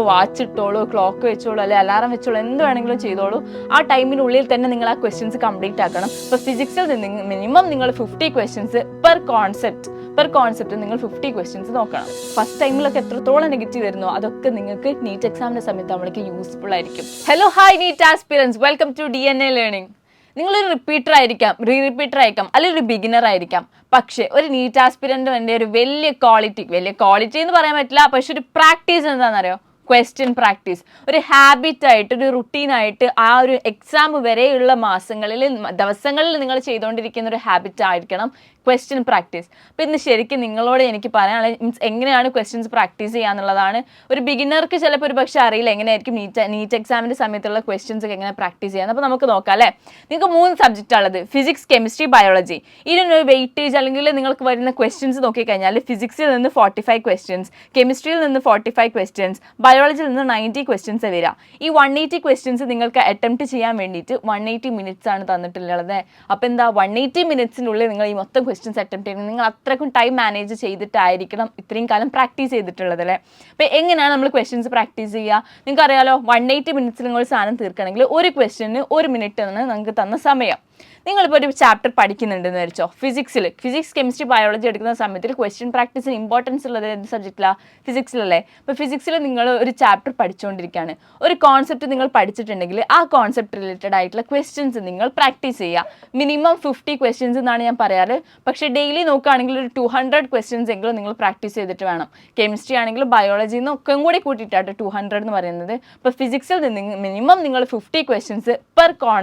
Watch ഇട്ടോളൂ, clock വെച്ചോളൂ, അല്ലെങ്കിൽ അലാറം വെച്ചോളൂ, എന്ത് വേണമെങ്കിലും ചെയ്തോളൂ. ആ ടൈമിനുള്ളിൽ തന്നെ നിങ്ങൾ ആ ക്വസ്റ്റ്യൻസ് കംപ്ലീറ്റ് ആക്കണം. ഇപ്പോൾ ഫിസിക്സിൽ മിനിമം നിങ്ങൾ 50 ക്വസ്റ്റ്യൻസ് പെർ കോൺസെപ്റ്റ് നിങ്ങൾ 50 ക്വസ്റ്റ്യൻസ് നോക്കണം. ഫസ്റ്റ് ടൈമിലൊക്കെ എത്രത്തോളം നെഗറ്റീവ് വരുന്നോ അതൊക്കെ നിങ്ങൾക്ക് നീറ്റ് എക്സാമിന്റെ സമയത്ത് നമ്മൾക്ക് യൂസ്ഫുൾ ആയിരിക്കും. Hello hi NEET aspirants, welcome to DNA learning. നിങ്ങളൊരു റിപ്പീറ്റർ ആയിരിക്കാം, റിപ്പീറ്റർ ആയിരിക്കാം, അല്ലെങ്കിൽ ഒരു ബിഗിനർ ആയിരിക്കാം. പക്ഷേ ഒരു നീറ്റ് ആസ്പിറന്റ് വേണ്ട ഒരു വലിയ ക്വാളിറ്റി എന്ന് പറയാൻ പറ്റില്ല, പക്ഷെ ഒരു പ്രാക്ടീസ് എന്താണെന്നറിയോ? Question practice. ഒരു ഹാബിറ്റായിട്ട്, ഒരു റുട്ടീനായിട്ട് ആ ഒരു എക്സാം വരെയുള്ള ദിവസങ്ങളിൽ നിങ്ങൾ ചെയ്തുകൊണ്ടിരിക്കുന്ന ഒരു ഹാബിറ്റ് ആയിരിക്കണം ക്വസ്റ്റ്യൻ പ്രാക്ടീസ്. അപ്പോൾ ഇന്ന് ശരിക്കും നിങ്ങളോട് എനിക്ക് പറയാനുള്ളത് മീൻസ് എങ്ങനെയാണ് ക്വസ്റ്റ്യൻസ് പ്രാക്ടീസ് ചെയ്യുക എന്നുള്ളതാണ്. ഒരു ബിഗിനർക്ക് ചിലപ്പോൾ ഒരു പക്ഷേ അറിയില്ല എങ്ങനെയായിരിക്കും നീറ്റ് എക്സാമിൻ്റെ സമയത്തുള്ള ക്വസ്റ്റ്യൻസ് ഒക്കെ എങ്ങനെ പ്രാക്ടീസ് ചെയ്യാൻ. അപ്പോൾ നമുക്ക് നോക്കാം അല്ലേ. നിങ്ങൾക്ക് 3 സബ്ജക്റ്റ് ഉള്ളത്, ഫിസിക്സ്, കെമിസ്ട്രി, ബയോളജി. ഇതിനൊരു വെയിറ്റേജ് അല്ലെങ്കിൽ നിങ്ങൾക്ക് വരുന്ന ക്വസ്റ്റ്യൻസ് നോക്കിക്കഴിഞ്ഞാൽ ഫിസിക്സിൽ നിന്ന് 45 ക്വസ്റ്റ്യൻസ്, കെമിസ്ട്രിയിൽ നിന്ന് 45 ക്വസ്റ്റ്യൻസ്, ബയോളജിയിൽ നിന്ന് 90 ക്വസ്റ്റ്യൻസ് വരിക. ഈ 180 ക്വസ്റ്റ്യൻസ് നിങ്ങൾക്ക് അറ്റംപ്റ്റ് ചെയ്യാൻ വേണ്ടിയിട്ട് 180 മിനിറ്റ്സ് ആണ് തന്നിട്ടുള്ളത്. അപ്പോൾ എന്താ 180 മിനിറ്റ്സിനുള്ളിൽ നിങ്ങൾ ഈ മൊത്തം ക്വസ്റ്റ്യൻസ് അറ്റംപ്റ്റ് ചെയ്യുന്നത്. നിങ്ങൾ അത്രക്കും ടൈം മാനേജ് ചെയ്തിട്ടായിരിക്കണം ഇത്രയും കാലം പ്രാക്ടീസ് ചെയ്തിട്ടുള്ളത് അല്ലേ. അപ്പോൾ എങ്ങനെയാണ് നമ്മൾ ക്വസ്റ്റ്യൻസ് പ്രാക്ടീസ് ചെയ്യുക? നിങ്ങൾക്ക് അറിയാലോ, 180 മിനിറ്റ്സിൽ നിങ്ങൾ സാധനം തീർക്കണമെങ്കിൽ ഒരു ക്വസ്റ്റ്യന് 1 മിനിറ്റ് ആണ് നിങ്ങൾക്ക് തന്ന സമയം. നിങ്ങളിപ്പോൾ ഒരു ചാപ്റ്റർ പഠിക്കുന്നുണ്ടെന്ന് വിചാരിച്ചോ, ഫിസിക്സ്, കെമിസ്ട്രി, ബയോളജി എടുക്കുന്ന സമയത്തിൽ ക്വസ്റ്റ്യൻ പ്രാക്ടീസിന് ഇമ്പോർട്ടൻസ് ഉള്ളത് ഏത് സബ്ജക്റ്റിലാണ്? ഫിസിക്സിലല്ലേ. ഇപ്പോൾ ഫിസിക്സിൽ നിങ്ങൾ ഒരു ചാപ്റ്റർ പഠിച്ചുകൊണ്ടിരിക്കുകയാണ്, ഒരു കോൺസെപ്റ്റ് നിങ്ങൾ പഠിച്ചിട്ടുണ്ടെങ്കിൽ ആ കോൺസെപ്റ്റ് റിലേറ്റഡ് ആയിട്ടുള്ള ക്വസ്റ്റ്യൻസ് നിങ്ങൾ പ്രാക്ടീസ് ചെയ്യുക. മിനിമം 50 ക്വസ്റ്റ്യൻസ് എന്നാണ് ഞാൻ പറയാറ്. പക്ഷേ ഡെയിലി നോക്കുകയാണെങ്കിൽ ഒരു 200 ക്വസ്റ്റ്യൻസ് എങ്കിലും നിങ്ങൾ പ്രാക്ടീസ് ചെയ്തിട്ട് വേണം. കെമിസ്ട്രി ആണെങ്കിലും ബയോളജിയിൽ നിന്ന് ഒക്കെ കൂടി കൂട്ടിയിട്ടാണ് 200 എന്ന് പറയുന്നത്. ഇപ്പോൾ ഫിസിക്സിൽ മിനിമം നിങ്ങൾ 50 ക്വസ്റ്റ്യൻസ്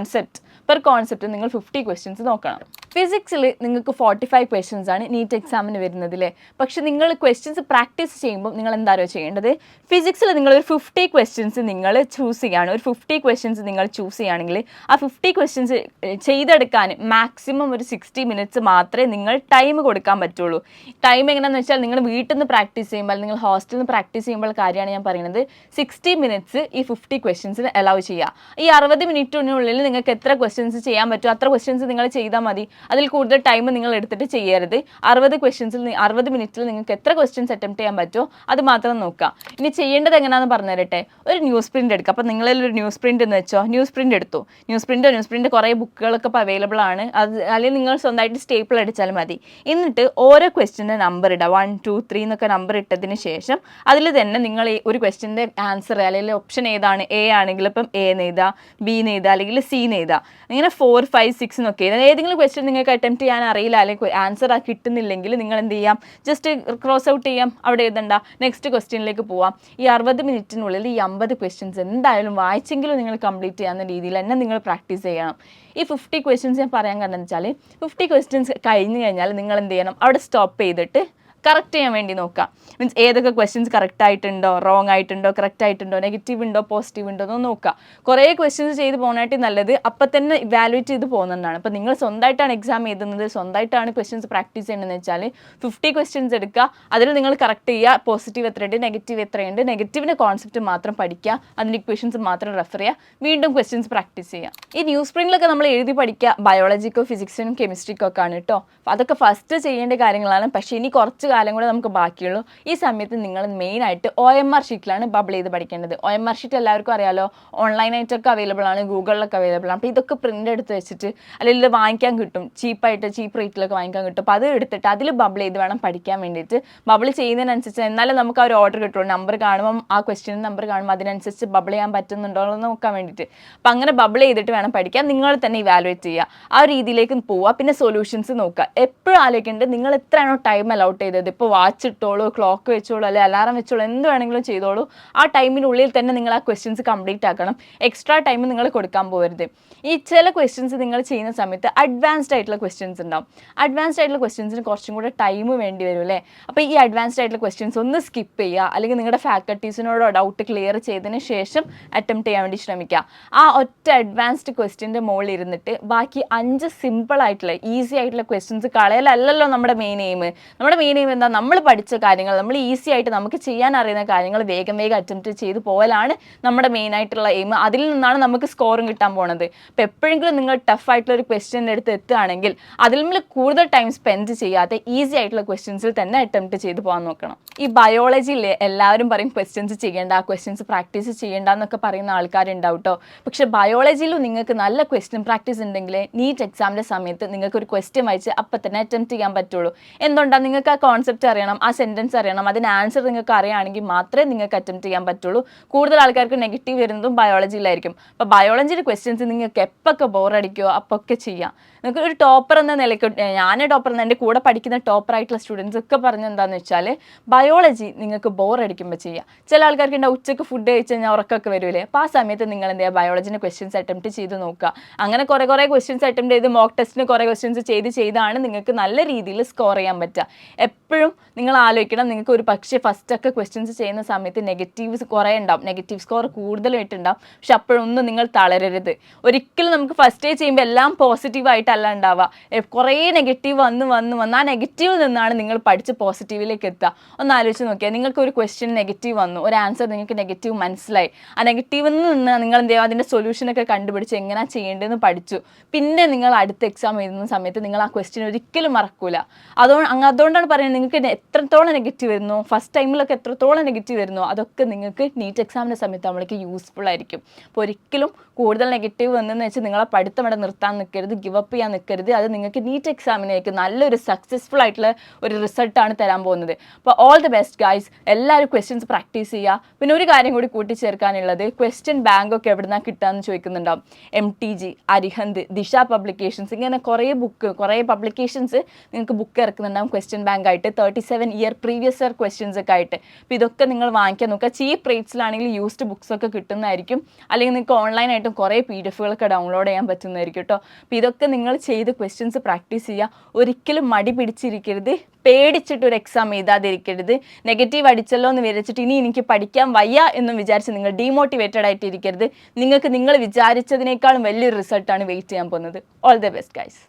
പെർ കോൺസെപ്റ്റ് നിങ്ങൾ 50 ക്വസ്റ്റ്യൻസ് നോക്കണം. ഫിസിക്സിൽ നിങ്ങൾക്ക് 45 ക്വസ്റ്റ്യൻസ് ആണ് നീറ്റ് എക്സാമിന് വരുന്നത് അല്ലേ. പക്ഷെ നിങ്ങൾ ക്വസ്റ്റ്യൻസ് പ്രാക്ടീസ് ചെയ്യുമ്പോൾ നിങ്ങൾ എന്താണോ ചെയ്യേണ്ടത്? ഫിസിക്സിൽ നിങ്ങളൊരു 50 ക്വസ്റ്റ്യൻസ് നിങ്ങൾ ചൂസ് ചെയ്യുകയാണ്. ഒരു 50 ക്വസ്റ്റ്യൻസ് നിങ്ങൾ ചൂസ് ചെയ്യുകയാണെങ്കിൽ ആ 50 ക്വസ്റ്റ്യൻസ് ചെയ്തെടുക്കാൻ മാക്സിമം ഒരു 60 മിനിറ്റ്സ് മാത്രമേ നിങ്ങൾ ടൈം കൊടുക്കാൻ പറ്റുള്ളൂ. ടൈം എങ്ങനെയാണെന്ന് വെച്ചാൽ നിങ്ങൾ വീട്ടിൽ നിന്ന് പ്രാക്ടീസ് ചെയ്യുമ്പോൾ, നിങ്ങൾ ഹോസ്റ്റലിൽ നിന്ന് പ്രാക്ടീസ് ചെയ്യുമ്പോൾ കാര്യമാണ് ഞാൻ പറയുന്നത്. 60 മിനിറ്റ്സ് ഈ 50 ക്വസ്റ്റ്യൻസിന് അലൗ ചെയ്യുക. ഈ 60 മിനിറ്റിനുള്ളിൽ നിങ്ങൾക്ക് എത്ര ക്വസ്റ്റ്യൻസ് ചെയ്യാൻ പറ്റും അത്ര ക്വസ്റ്റ്യൻസ് നിങ്ങൾ ചെയ്താൽ മതി. അതിൽ കൂടുതൽ ടൈം നിങ്ങൾ എടുത്തിട്ട് ചെയ്യരുത്. 60 മിനിറ്റിൽ നിങ്ങൾക്ക് എത്ര ക്വസ്റ്റ്യൻസ് അറ്റംപ്റ്റ് ചെയ്യാൻ പറ്റുമോ അത് മാത്രം നോക്കുക. ഇനി ചെയ്യേണ്ടത് എങ്ങനെയാണെന്ന് പറഞ്ഞു തരട്ടെ. ഒരു ന്യൂസ് പ്രിന്റ് എടുക്കുക. അപ്പോൾ നിങ്ങളൊരു ന്യൂസ് പ്രിന്റ് എന്ന് വെച്ചോ, ന്യൂസ് പ്രിന്റ് എടുത്തു. ന്യൂസ് പ്രിന്റ് കുറേ ബുക്കുകളൊക്കെ ഇപ്പോൾ അവൈലബിൾ ആണ്. അല്ലെങ്കിൽ നിങ്ങൾ സ്വന്തമായിട്ട് സ്റ്റേപ്പിൾ അടിച്ചാൽ മതി. എന്നിട്ട് ഓരോ ക്വസ്റ്റ്യൻ്റെ നമ്പർ ഇടുക. 1, 2, 3 എന്നൊക്കെ നമ്പർ ഇട്ടതിന് ശേഷം അതിൽ തന്നെ നിങ്ങൾ ഒരു ക്വസ്റ്റ്യൻ്റെ ആൻസർ അല്ലെങ്കിൽ ഓപ്ഷൻ ഏതാണ്, എ ആണെങ്കിൽ ഇപ്പം എ എഴുതുക, ബി എഴുതുക, അല്ലെങ്കിൽ സി എഴുതുക. ഇങ്ങനെ 4, 5, 6 എന്നൊക്കെ ഏതെങ്കിലും ക്വസ്റ്റ്യൻ നിങ്ങൾക്ക് അറ്റംപ്റ്റ് ചെയ്യാൻ അറിയില്ല അല്ലെങ്കിൽ ആൻസർ കിട്ടുന്നില്ലെങ്കിൽ നിങ്ങൾ എന്ത് ചെയ്യാം? ജസ്റ്റ് ക്രോസ് ഔട്ട് ചെയ്യാം, അവിടെ എഴുതണ്ട, നെക്സ്റ്റ് ക്വസ്റ്റ്യനിലേക്ക് പോവാം. ഈ 60 മിനിറ്റിനുള്ളിൽ ഈ 50 ക്വസ്റ്റ്യൻസ് എന്തായാലും വായിച്ചെങ്കിലും നിങ്ങൾ കംപ്ലീറ്റ് ചെയ്യാവുന്ന രീതിയിൽ തന്നെ നിങ്ങൾ പ്രാക്ടീസ് ചെയ്യണം. ഈ 50 ക്വസ്റ്റ്യൻസ് ഞാൻ പറയാൻ കാരണം എന്ന് വെച്ചാൽ 50 ക്വസ്റ്റ്യൻസ് കഴിഞ്ഞ് കഴിഞ്ഞാൽ നിങ്ങൾ എന്ത് ചെയ്യണം? അവിടെ സ്റ്റോപ്പ് ചെയ്തിട്ട് കറക്റ്റ് ചെയ്യാൻ വേണ്ടി നോക്കുക. മീൻസ് ഏതൊക്കെ ക്വസ്റ്റ്യൻസ് കറക്റ്റ് ആയിട്ടുണ്ടോ, റോങ് ആയിട്ടുണ്ടോ, കറക്റ്റ് ആയിട്ടുണ്ടോ, നെഗറ്റീവ് ഉണ്ടോ, പോസിറ്റീവ് ഉണ്ടോ എന്ന് നോക്കുക. കുറേ ക്വസ്റ്റ്യൻസ് ചെയ്ത് പോകാനായിട്ട് നല്ലത് അപ്പം തന്നെ ഇവാലുവേറ്റ് ചെയ്ത് പോകുന്നതാണ്. അപ്പോൾ നിങ്ങൾ സ്വന്തമായിട്ടാണ് എക്സാം എഴുതുന്നത്, സ്വന്തമായിട്ടാണ് ക്വസ്റ്റ്യൻസ് പ്രാക്ടീസ് ചെയ്യണമെന്ന് വെച്ചാൽ 50 ക്വസ്റ്റ്യൻസ് എടുക്കുക. അതിൽ നിങ്ങൾ കറക്റ്റ് ചെയ്യുക. പോസിറ്റീവ് എത്രയുണ്ട്, നെഗറ്റീവ് എത്രയുണ്ട്, നെഗറ്റീവിൻ്റെ കോൺസെപ്റ്റ് മാത്രം പഠിക്കുക, അതിൻ്റെ ഇക്വേഷൻസ് മാത്രം റെഫർ ചെയ്യുക, വീണ്ടും ക്വസ്റ്റ്യൻസ് പ്രാക്ടീസ് ചെയ്യുക. ഈ ന്യൂസ് പ്രിന്റിലൊക്കെ നമ്മൾ എഴുതി പഠിക്കുക ബയോളജിക്കോ ഫിസിക്സിനും കെമിസ്ട്രിക്കോ ഒക്കെ ആണ് കേട്ടോ. അതൊക്കെ ഫസ്റ്റ് ചെയ്യേണ്ട കാര്യങ്ങളാണ്. പക്ഷേ ഇനി കുറച്ച് കാലം കൂടെ നമുക്ക് ബാക്കിയുള്ളൂ. ഈ സമയത്ത് നിങ്ങൾ മെയിനായിട്ട് OMR ഷീറ്റിലാണ് ബബിൾ ചെയ്ത് പഠിക്കേണ്ടത്. OMR ഷീറ്റ് എല്ലാവർക്കും അറിയാലോ, ഓൺലൈനായിട്ടൊക്കെ അവൈലബിൾ ആണ്, ഗൂഗിളിലൊക്കെ അവൈലബിൾ ആണ്. അപ്പോൾ ഇതൊക്കെ പ്രിൻ്റ് എടുത്ത് വെച്ചിട്ട് അല്ലെങ്കിൽ ഇത് വാങ്ങിക്കാൻ കിട്ടും, ചീപ്പ് റേറ്റിലൊക്കെ വാങ്ങിക്കാൻ കിട്ടും. അപ്പോൾ അത് എടുത്തിട്ട് അതിൽ ബബിൾ ചെയ്ത് വേണം പഠിക്കാൻ വേണ്ടിയിട്ട്. ബബിൾ ചെയ്യുന്നതിനനുസരിച്ച് എന്നാലും നമുക്ക് ആ ഒരു ഓർഡർ കിട്ടുള്ളൂ. നമ്പർ കാണുമ്പം ആ ക്വസ്റ്റ്യൻ നമ്പർ കാണുമ്പോൾ അതിനനുസരിച്ച് ബബിൾ ചെയ്യാൻ പറ്റുന്നുണ്ടോ എന്ന് നോക്കാൻ വേണ്ടിയിട്ട്. അപ്പോൾ അങ്ങനെ ബബിൾ ചെയ്തിട്ട് വേണം പഠിക്കാൻ. നിങ്ങൾ തന്നെ ഇവാലുവേറ്റ് ചെയ്യുക, ആ രീതിയിലേക്ക് പോവുക. പിന്നെ സൊല്യൂഷൻസ് നോക്കുക. എപ്പോഴും ആലോചിക്കേണ്ടത് നിങ്ങൾ എത്രയാണോ ടൈം അലൗട്ട് ചെയ്തത്. ഇപ്പോൾ വാച്ച് ഇട്ടോളൂ, ക്ലോക്ക് വെച്ചോളൂ, അല്ലെങ്കിൽ അലാറം വെച്ചോളൂ, എന്ത് വേണമെങ്കിലും ചെയ്തോളൂ. ആ ടൈമിനുള്ളിൽ തന്നെ നിങ്ങൾ ആ ക്വസ്റ്റ്യൻസ് കംപ്ലീറ്റ് ആക്കണം. എക്സ്ട്രാ ടൈം നിങ്ങൾ കൊടുക്കാൻ പോകരുത്. ഈ ചില ക്വസ്റ്റ്യൻസ് നിങ്ങൾ ചെയ്യുന്ന സമയത്ത് അഡ്വാൻസ്ഡ് ആയിട്ടുള്ള ക്വസ്റ്റ്യൻസ് ഉണ്ടാവും. അഡ്വാൻസ്ഡ് ആയിട്ടുള്ള ക്വസ്റ്റ്യൻസിന് കുറച്ചും കൂടെ ടൈം വേണ്ടി വരും അല്ലേ. അപ്പോൾ ഈ അഡ്വാൻസ്ഡ് ആയിട്ടുള്ള ക്വസ്റ്റ്യൻസ് ഒന്ന് സ്കിപ്പ് ചെയ്യുക, അല്ലെങ്കിൽ നിങ്ങളുടെ ഫാക്കൽറ്റീസിനോടോ ഡൗട്ട് ക്ലിയർ ചെയ്തതിന് ശേഷം അറ്റംപ്റ്റ് ചെയ്യാൻ വേണ്ടി ശ്രമിക്കുക. ആ ഒറ്റ അഡ്വാൻസ്ഡ് ക്വസ്റ്റ്യൻ്റെ മുകളിൽ ഇരുന്നിട്ട് ബാക്കി 5 സിമ്പിൾ ആയിട്ടുള്ള ഈസി ആയിട്ടുള്ള ക്വസ്റ്റ്യൻസ് കളയലല്ലോ നമ്മുടെ മെയിൻ എയിം. നമ്മുടെ മെയിൻ എയിം ചെയ്യുമ്പോൾ എന്താ, നമ്മൾ പഠിച്ച കാര്യങ്ങൾ, നമ്മൾ ഈസി ആയിട്ട് നമുക്ക് ചെയ്യാൻ അറിയുന്ന കാര്യങ്ങൾ വേഗം അറ്റംപ്റ്റ് ചെയ്ത് പോകലാണ് നമ്മുടെ മെയിൻ ആയിട്ടുള്ള എയിം. അതിൽ നിന്നാണ് നമുക്ക് സ്കോറും കിട്ടാൻ പോണത്. അപ്പോൾ എപ്പോഴെങ്കിലും നിങ്ങൾ ടഫ് ആയിട്ടുള്ള ഒരു ക്വസ്റ്റ്യൻ്റെ അടുത്ത് എത്തുകയാണെങ്കിൽ അതിൽ കൂടുതൽ ടൈം സ്പെൻഡ് ചെയ്യാതെ ഈസി ആയിട്ടുള്ള ക്വസ്റ്റ്യൻസിൽ തന്നെ അറ്റംപ്റ്റ് ചെയ്ത് പോകാൻ നോക്കണം. ഈ ബയോളജിയിൽ എല്ലാവരും പറയും ക്വസ്റ്റ്യൻസ് ചെയ്യേണ്ട, ക്വസ്റ്റ്യൻസ് പ്രാക്ടീസ് ചെയ്യേണ്ട എന്നൊക്കെ പറയുന്ന ആൾക്കാരുണ്ടാവും കേട്ടോ. പക്ഷേ ബയോളജിയിലും നിങ്ങൾക്ക് നല്ല ക്വസ്റ്റ്യൻ പ്രാക്ടീസ് ഉണ്ടെങ്കിൽ നീറ്റ് എക്സാമിൻ്റെ സമയത്ത് നിങ്ങൾക്ക് ഒരു ക്വസ്റ്റ്യൻ വായിച്ച് അപ്പം തന്നെ അറ്റംപ്റ്റ് ചെയ്യാൻ പറ്റുള്ളൂ. എന്തുകൊണ്ടാണ്? നിങ്ങൾക്ക് ആ കോൺസെപ്റ്റ് അറിയണം, ആ സെൻറ്റൻസ് അറിയണം, അതിന് ആൻസർ നിങ്ങൾക്ക് അറിയുകയാണെങ്കിൽ മാത്രമേ നിങ്ങൾക്ക് അറ്റംപ്റ്റ് ചെയ്യാൻ പറ്റുള്ളൂ. കൂടുതൽ ആൾക്കാർക്ക് നെഗറ്റീവ് വരുന്നതും ബയോളജിയിലായിരിക്കും. അപ്പോൾ ബയോളജിയുടെ ക്വസ്റ്റ്യൻസ് നിങ്ങൾക്ക് എപ്പൊക്കെ ബോറടിക്കുമോ അപ്പൊക്കെ ചെയ്യാം. നിങ്ങൾക്ക് ഒരു ടോപ്പർ എന്ന നിലയ്ക്ക്, ഞാൻ ടോപ്പർ എന്ന എൻ്റെ കൂടെ പഠിക്കുന്ന ടോപ്പറായിട്ടുള്ള സ്റ്റുഡൻസ് ഒക്കെ പറഞ്ഞത് എന്താണെന്ന് വെച്ചാൽ ബയോളജി നിങ്ങൾക്ക് ബോറടിക്കുമ്പോൾ ചെയ്യാം. ചില ആൾക്കാർക്ക് ഉണ്ടാവും ഉച്ചയ്ക്ക് ഫുഡ് കഴിച്ച് കഴിഞ്ഞാൽ ഉറക്കമൊക്കെ വരുമല്ലേ, അപ്പോൾ ആ സമയത്ത് നിങ്ങൾ എന്ത് ചെയ്യുക, ബയോളജിൻ്റെ ക്വസ്റ്റ്യൻസ് അറ്റംപ്റ്റ് ചെയ്ത് നോക്കുക. അങ്ങനെ കുറേ ക്വസ്റ്റ്യൻസ് അറ്റംപ്റ്റ് ചെയ്ത് മോക്ക് ടെസ്റ്റിന് കുറേ ക്വസ്റ്റ്യൻസ് ചെയ്താണ് നിങ്ങൾക്ക് നല്ല രീതിയിൽ സ്കോർ ചെയ്യാൻ പറ്റുക. എപ്പോഴും നിങ്ങൾ ആലോചിക്കണം, നിങ്ങൾക്ക് ഒരു പക്ഷേ ഫസ്റ്റൊക്കെ ക്വസ്റ്റ്യൻസ് ചെയ്യുന്ന സമയത്ത് നെഗറ്റീവ്സ് കുറേ ഉണ്ടാവും, നെഗറ്റീവ് സ്കോർ കൂടുതലായിട്ടുണ്ടാവും. പക്ഷെ അപ്പോഴൊന്നും നിങ്ങൾ തളരരുത്. ഒരിക്കലും നമുക്ക് ഫസ്റ്റ് ചെയ്യുമ്പോൾ എല്ലാം പോസിറ്റീവായിട്ടല്ല ഉണ്ടാവുക. കുറേ നെഗറ്റീവ് വന്ന് ആ നെഗറ്റീവിൽ നിന്നാണ് നിങ്ങൾ പഠിച്ച് പോസിറ്റീവിലേക്ക് എത്തുക. ഒന്ന് ആലോചിച്ച് നോക്കിയാൽ, നിങ്ങൾക്ക് ഒരു ക്വസ്റ്റ്യൻ നെഗറ്റീവ് വന്നു, ഒരു ആൻസർ നിങ്ങൾക്ക് നെഗറ്റീവ് മനസ്സിലായി, ആ നെഗറ്റീവിൽ നിന്ന് നിങ്ങൾ എന്ത് ചെയ്യുക, അതിൻ്റെ സൊല്യൂഷനൊക്കെ കണ്ടുപിടിച്ച് എങ്ങനെയാണ് ചെയ്യേണ്ടതെന്ന് പഠിച്ചു. പിന്നെ നിങ്ങൾ അടുത്ത എക്സാം എഴുതുന്ന സമയത്ത് നിങ്ങൾ ആ ക്വസ്റ്റ്യൻ ഒരിക്കലും മറക്കൂല. അതുകൊണ്ടാണ് പറയുന്നത്, നിങ്ങൾക്ക് എത്രത്തോളം നെഗറ്റീവ് വരുന്നു, ഫസ്റ്റ് ടൈമിലൊക്കെ എത്രത്തോളം നെഗറ്റീവ് വരുന്നു, അതൊക്കെ നിങ്ങൾക്ക് നീറ്റ് എക്സാമിൻ്റെ സമയത്ത് നമ്മൾക്ക് യൂസ്ഫുൾ ആയിരിക്കും. അപ്പോൾ ഒരിക്കലും കൂടുതൽ നെഗറ്റീവ് വന്നെന്ന് വെച്ച് നിങ്ങളെ പഠിത്തം ഇവിടെ നിർത്താൻ നിൽക്കരുത്, ഗിവ് അപ്പ് ചെയ്യാൻ നിൽക്കരുത്. അത് നിങ്ങൾക്ക് നീറ്റ് എക്സാമിനേക്ക് നല്ലൊരു സക്സസ്ഫുൾ ആയിട്ടുള്ള ഒരു റിസൾട്ടാണ് തരാൻ പോകുന്നത്. അപ്പോൾ ഓൾ ദി ബെസ്റ്റ് ഗൈസ്. എല്ലാവരും ക്വസ്റ്റ്യൻസ് പ്രാക്ടീസ് ചെയ്യുക. പിന്നെ ഒരു കാര്യം കൂടി കൂട്ടിച്ചേർക്കാനുള്ളത്, ക്വസ്റ്റ്യൻ ബാങ്കൊക്കെ എവിടെ നിന്നാണ് കിട്ടുകയെന്ന് ചോദിക്കുന്നുണ്ടാവും. MTG, അരിഹന്ത്, ദിശ പബ്ലിക്കേഷൻസ്, ഇങ്ങനെ കുറേ പബ്ലിക്കേഷൻസ് നിങ്ങൾക്ക് ബുക്ക് ഇറക്കുന്നുണ്ടാവും ക്വസ്റ്റ്യൻ ബാങ്ക് ആയിട്ട്, 37 ഇയർ പ്രീവിയസ് ഇയർ ക്വസ്റ്റ്യൻസ് ഒക്കെ ആയിട്ട്. അപ്പോൾ ഇതൊക്കെ നിങ്ങൾ വാങ്ങിക്കാൻ നോക്കുക. ചീപ്പ് റേറ്റ്സിലാണെങ്കിൽ യൂസ്ഡ് ബുക്സ് ഒക്കെ കിട്ടുന്നതായിരിക്കും. അല്ലെങ്കിൽ നിങ്ങൾക്ക് ഓൺലൈനായിട്ടും കുറേ PDF-കളൊക്കെ ഡൗൺലോഡ് ചെയ്യാൻ പറ്റുന്നതായിരിക്കും കേട്ടോ. അപ്പോൾ ഇതൊക്കെ നിങ്ങൾ ചെയ്ത് ക്വസ്റ്റ്യൻസ് പ്രാക്ടീസ് ചെയ്യുക. ഒരിക്കലും മടി പിടിച്ചിരിക്കരുത്, പേടിച്ചിട്ട് ഒരു എക്സാം എഴുതാതിരിക്കരുത്. നെഗറ്റീവ് അടിച്ചല്ലോ എന്ന് വിചാരിച്ചിട്ട് ഇനി എനിക്ക് പഠിക്കാൻ വയ്യ എന്നും വിചാരിച്ച് നിങ്ങൾ ഡീമോട്ടിവേറ്റഡ് ആയിട്ട് ഇരിക്കരുത്. നിങ്ങൾക്ക് നിങ്ങൾ വിചാരിച്ചതിനേക്കാളും വലിയൊരു റിസൾട്ടാണ് വെയിറ്റ് ചെയ്യാൻ പോകുന്നത്. All the best guys.